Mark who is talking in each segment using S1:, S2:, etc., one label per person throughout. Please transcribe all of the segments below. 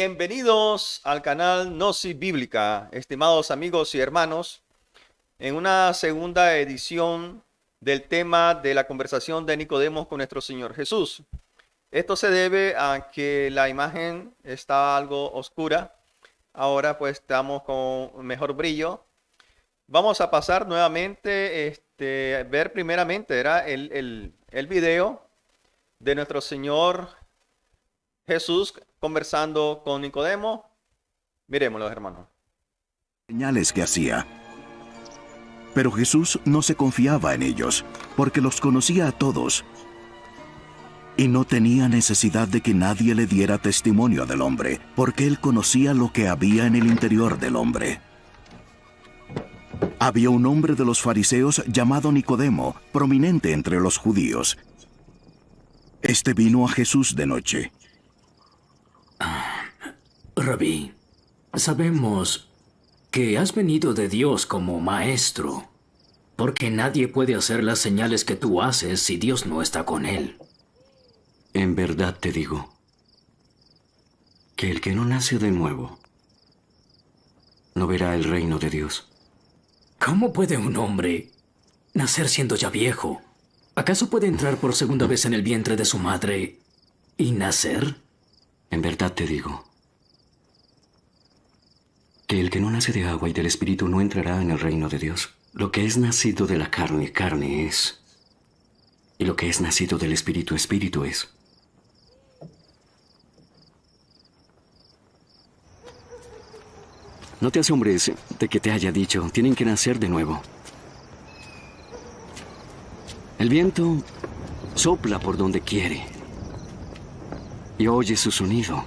S1: Bienvenidos al canal Gnosis Bíblica, estimados amigos y hermanos, en una segunda edición del tema de la conversación de Nicodemo con nuestro Señor Jesús. Esto se debe a que la imagen está algo oscura. Ahora pues estamos con mejor brillo. Vamos a pasar nuevamente, ver primeramente era el video de nuestro Señor Jesús conversando con Nicodemo. Miremoslo, hermanos.
S2: Señales que hacía. Pero Jesús no se confiaba en ellos, porque los conocía a todos, y no tenía necesidad de que nadie le diera testimonio del hombre, porque él conocía lo que había en el interior del hombre. Había un hombre de los fariseos llamado Nicodemo, prominente entre los judíos. Este vino a Jesús de noche.
S3: Rabí, sabemos que has venido de Dios como maestro, porque nadie puede hacer las señales que tú haces si Dios no está con él.
S4: En verdad te digo que el que no nace de nuevo no verá el reino de Dios.
S3: ¿Cómo puede un hombre nacer siendo ya viejo? ¿Acaso puede entrar por segunda vez en el vientre de su madre y nacer?
S4: En verdad te digo que el que no nace de agua y del Espíritu no entrará en el reino de Dios. Lo que es nacido de la carne, carne es. Y lo que es nacido del Espíritu, Espíritu es. No te asombres de que te haya dicho, tienen que nacer de nuevo. El viento sopla por donde quiere y oyes su sonido,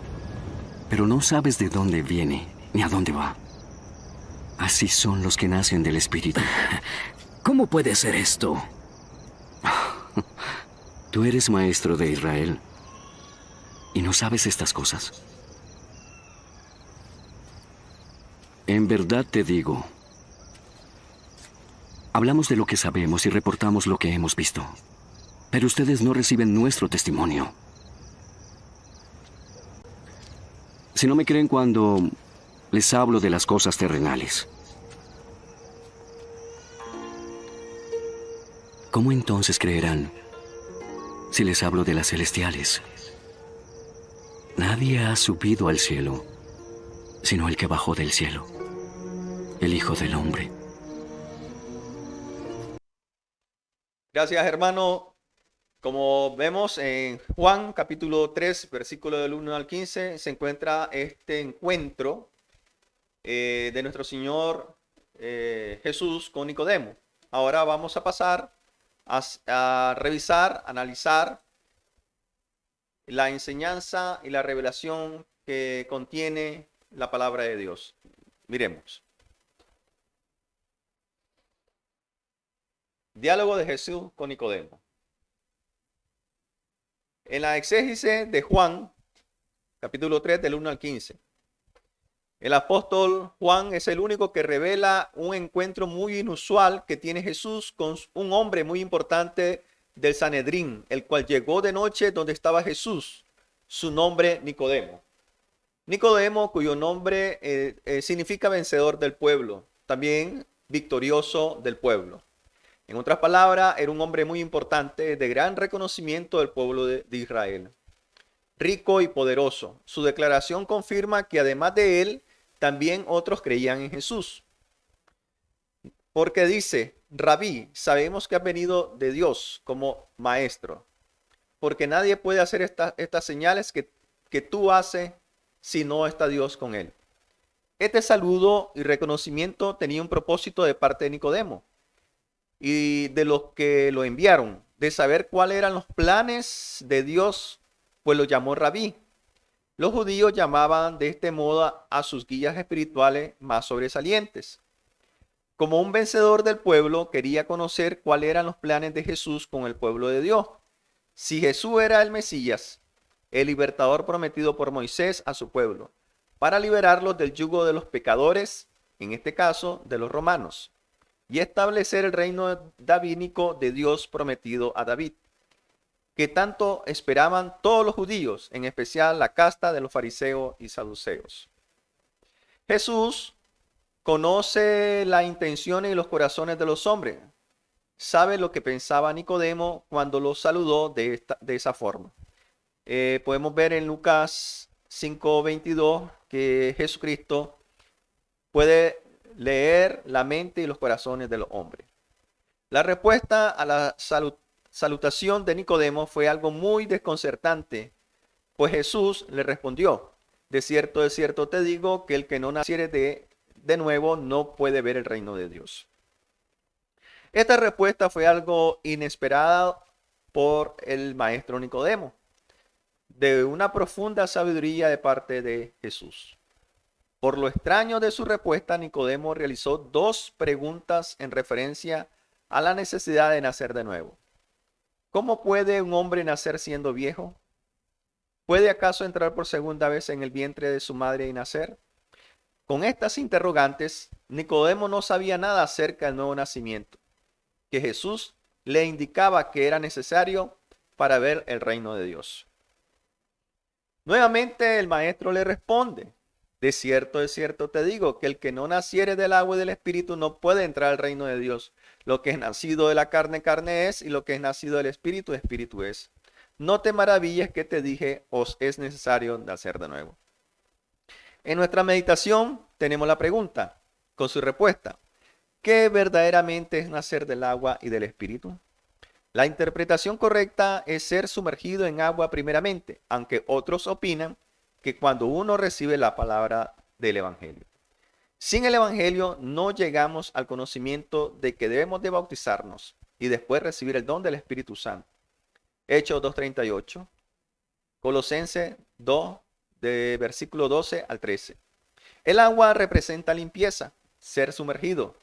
S4: pero no sabes de dónde viene ni a dónde va. Así son los que nacen del Espíritu.
S3: ¿Cómo puede ser esto?
S4: Tú eres maestro de Israel y no sabes estas cosas. En verdad te digo, hablamos de lo que sabemos y reportamos lo que hemos visto, pero ustedes no reciben nuestro testimonio. Si no me creen cuando les hablo de las cosas terrenales, ¿cómo entonces creerán si les hablo de las celestiales? Nadie ha subido al cielo, sino el que bajó del cielo, el Hijo del Hombre.
S1: Gracias, hermano. Como vemos en Juan capítulo 3, versículo del 1 al 15, se encuentra este encuentro de nuestro Señor Jesús con Nicodemo. Ahora vamos a pasar a revisar, analizar la enseñanza y la revelación que contiene la palabra de Dios. Miremos. Diálogo de Jesús con Nicodemo. En la exégesis de Juan, capítulo 3, del 1 al 15, el apóstol Juan es el único que revela un encuentro muy inusual que tiene Jesús con un hombre muy importante del Sanedrín, el cual llegó de noche donde estaba Jesús, su nombre Nicodemo. Nicodemo, cuyo nombre significa vencedor del pueblo, también victorioso del pueblo. En otras palabras, era un hombre muy importante, de gran reconocimiento del pueblo de Israel. Rico y poderoso. Su declaración confirma que además de él, también otros creían en Jesús. Porque dice, Rabí, sabemos que has venido de Dios como maestro. Porque nadie puede hacer estas señales que tú haces si no está Dios con él. Este saludo y reconocimiento tenía un propósito de parte de Nicodemo y de los que lo enviaron, de saber cuáles eran los planes de Dios, pues lo llamó Rabí. Los judíos llamaban de este modo a sus guías espirituales más sobresalientes. Como un vencedor del pueblo, quería conocer cuáles eran los planes de Jesús con el pueblo de Dios. Si Jesús era el Mesías, el libertador prometido por Moisés a su pueblo, para liberarlos del yugo de los pecadores, en este caso de los romanos, y establecer el reino davídico de Dios prometido a David. que tanto esperaban todos los judíos, en especial la casta de los fariseos y saduceos. Jesús conoce las intenciones y los corazones de los hombres. Sabe lo que pensaba Nicodemo cuando lo saludó de esa forma. Podemos ver en Lucas 5:22 que Jesucristo puede leer la mente y los corazones de los hombres. La respuesta a la salutación de Nicodemo fue algo muy desconcertante, pues Jesús le respondió: de cierto te digo que el que no naciere de nuevo no puede ver el reino de Dios. Esta respuesta fue algo inesperada por el maestro Nicodemo, de una profunda sabiduría de parte de Jesús. Por lo extraño de su respuesta, Nicodemo realizó dos preguntas en referencia a la necesidad de nacer de nuevo. ¿Cómo puede un hombre nacer siendo viejo? ¿Puede acaso entrar por segunda vez en el vientre de su madre y nacer? Con estas interrogantes, Nicodemo no sabía nada acerca del nuevo nacimiento, que Jesús le indicaba que era necesario para ver el reino de Dios. Nuevamente el maestro le responde: de cierto te digo que el que no naciere del agua y del espíritu no puede entrar al reino de Dios. Lo que es nacido de la carne, carne es, y lo que es nacido del espíritu, espíritu es. No te maravilles que te dije, os es necesario nacer de nuevo. En nuestra meditación tenemos la pregunta con su respuesta: ¿qué verdaderamente es nacer del agua y del espíritu? La interpretación correcta es ser sumergido en agua primeramente, aunque otros opinan que cuando uno recibe la palabra del Evangelio. Sin el Evangelio no llegamos al conocimiento de que debemos de bautizarnos y después recibir el don del Espíritu Santo. Hechos 2:38, Colosenses 2, de versículo 12 al 13. El agua representa limpieza, ser sumergido.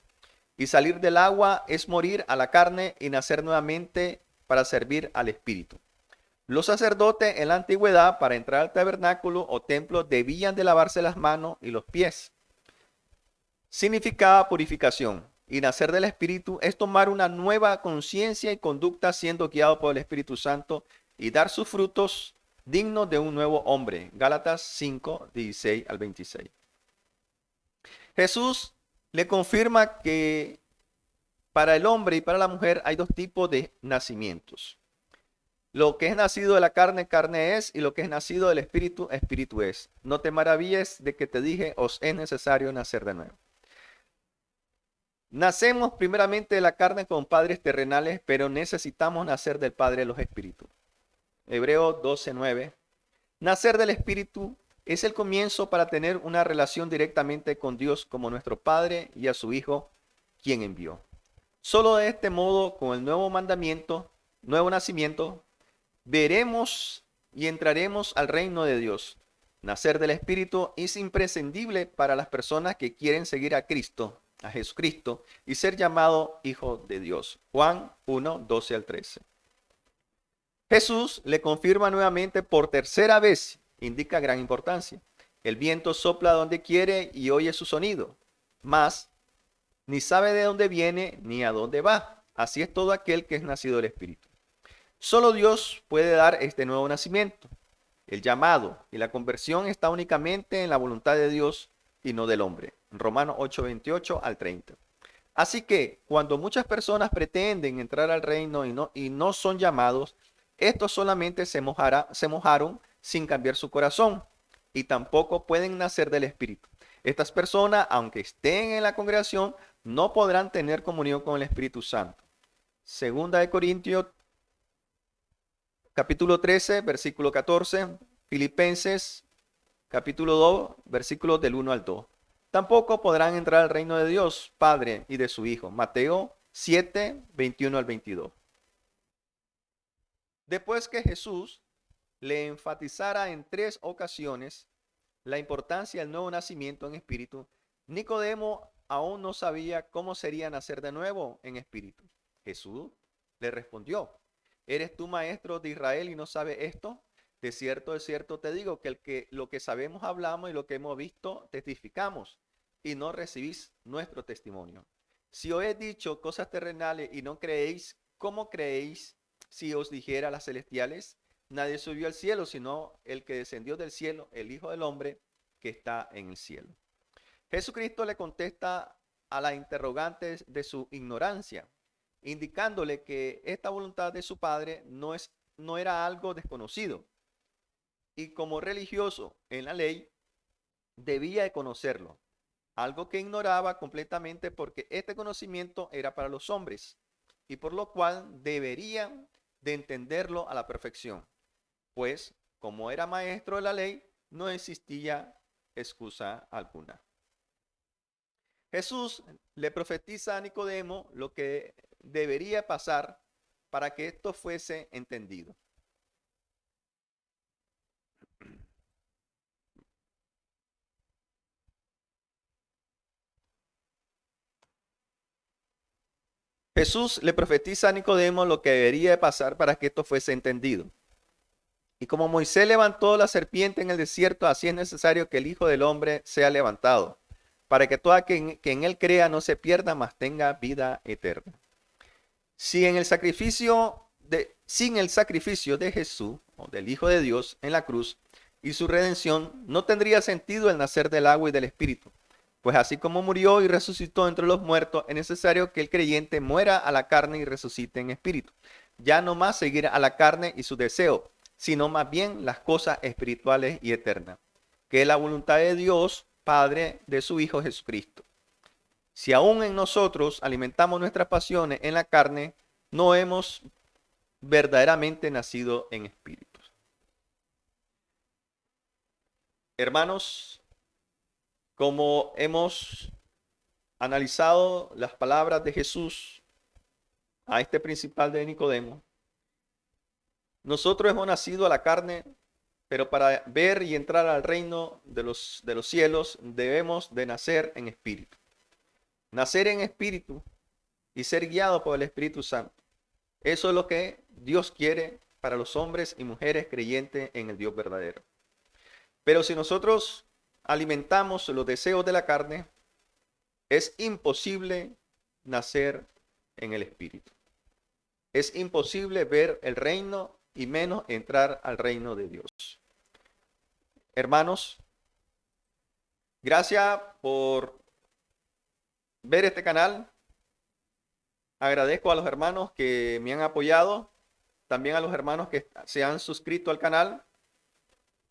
S1: Y salir del agua es morir a la carne y nacer nuevamente para servir al Espíritu. Los sacerdotes en la antigüedad, para entrar al tabernáculo o templo, debían de lavarse las manos y los pies. Significaba purificación. Y nacer del Espíritu es tomar una nueva conciencia y conducta siendo guiado por el Espíritu Santo y dar sus frutos dignos de un nuevo hombre. Gálatas 5, 16 al 26. Jesús le confirma que para el hombre y para la mujer hay dos tipos de nacimientos. Lo que es nacido de la carne, carne es, y lo que es nacido del espíritu, espíritu es. No te maravilles de que te dije, os es necesario nacer de nuevo. Nacemos primeramente de la carne con padres terrenales, pero necesitamos nacer del Padre de los Espíritus. Hebreos 12:9. Nacer del Espíritu es el comienzo para tener una relación directamente con Dios como nuestro Padre y a su Hijo, quien envió. Solo de este modo, con el nuevo mandamiento, nuevo nacimiento, veremos y entraremos al reino de Dios. Nacer del Espíritu es imprescindible para las personas que quieren seguir a Cristo, a Jesucristo, y ser llamado hijo de Dios. Juan 1, 12 al 13. Jesús le confirma nuevamente por tercera vez, indica gran importancia. El viento sopla donde quiere y oye su sonido, mas ni sabe de dónde viene ni a dónde va. Así es todo aquel que es nacido del Espíritu. Solo Dios puede dar este nuevo nacimiento. El llamado y la conversión está únicamente en la voluntad de Dios y no del hombre. Romanos 8, 28 al 30. Así que cuando muchas personas pretenden entrar al reino y no son llamados, estos solamente se mojaron sin cambiar su corazón y tampoco pueden nacer del Espíritu. Estas personas, aunque estén en la congregación, no podrán tener comunión con el Espíritu Santo. Segunda de Corintios, capítulo 13, versículo 14. Filipenses, capítulo 2, versículos del 1 al 2. Tampoco podrán entrar al reino de Dios, Padre, y de su Hijo. Mateo 7, 21 al 22. Después que Jesús le enfatizara en 3 ocasiones la importancia del nuevo nacimiento en espíritu, Nicodemo aún no sabía cómo sería nacer de nuevo en espíritu. Jesús le respondió: ¿eres tú maestro de Israel y no sabes esto? De cierto te digo que lo que sabemos hablamos y lo que hemos visto testificamos, y no recibís nuestro testimonio. Si os he dicho cosas terrenales y no creéis, ¿cómo creéis si os dijera las celestiales, nadie subió al cielo, sino el que descendió del cielo, el Hijo del Hombre que está en el cielo. Jesucristo le contesta a la interrogante de su ignorancia, indicándole que esta voluntad de su Padre no era algo desconocido. Y como religioso en la ley, debía de conocerlo, algo que ignoraba completamente porque este conocimiento era para los hombres y por lo cual deberían de entenderlo a la perfección, pues como era maestro de la ley, no existía excusa alguna. Jesús le profetiza a Nicodemo lo que debería pasar para que esto fuese entendido. Jesús le profetiza a Nicodemo lo que debería pasar para que esto fuese entendido. Y como Moisés levantó la serpiente en el desierto, así es necesario que el Hijo del Hombre sea levantado, para que todo aquel que en él crea no se pierda, mas tenga vida eterna. Sin el sacrificio de Jesús, o del Hijo de Dios, en la cruz, y su redención, no tendría sentido el nacer del agua y del Espíritu. Pues así como murió y resucitó entre los muertos, es necesario que el creyente muera a la carne y resucite en espíritu. Ya no más seguir a la carne y su deseo, sino más bien las cosas espirituales y eternas, que es la voluntad de Dios, Padre, de su Hijo Jesucristo. Si aún en nosotros alimentamos nuestras pasiones en la carne, no hemos verdaderamente nacido en espíritu. Hermanos, como hemos analizado las palabras de Jesús a este principal de Nicodemo, nosotros hemos nacido a la carne, pero para ver y entrar al reino de los cielos debemos de nacer en espíritu. Nacer en espíritu y ser guiado por el Espíritu Santo. Eso es lo que Dios quiere para los hombres y mujeres creyentes en el Dios verdadero. Pero si nosotros alimentamos los deseos de la carne, es imposible nacer en el Espíritu. Es imposible ver el reino y menos entrar al reino de Dios. Hermanos, gracias por ver este canal. Agradezco a los hermanos que me han apoyado, también a los hermanos que se han suscrito al canal,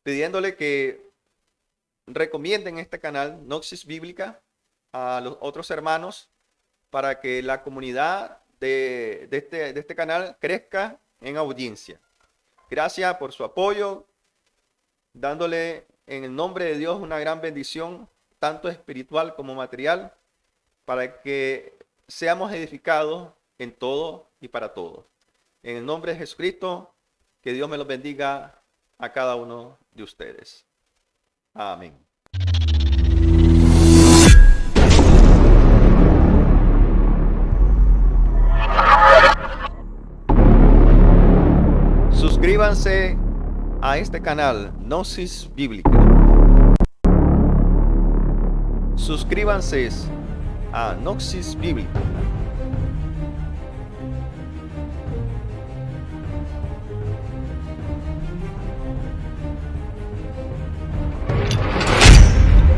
S1: pidiéndole que recomienden este canal Gnosis Bíblica a los otros hermanos para que la comunidad de este canal crezca en audiencia. Gracias por su apoyo, dándole en el nombre de Dios una gran bendición, tanto espiritual como material, para que seamos edificados en todo y para todo. En el nombre de Jesucristo, que Dios me los bendiga a cada uno de ustedes. Amén. Suscríbanse a este canal Gnosis Bíblica. Suscríbanse a Gnosis Bíblica.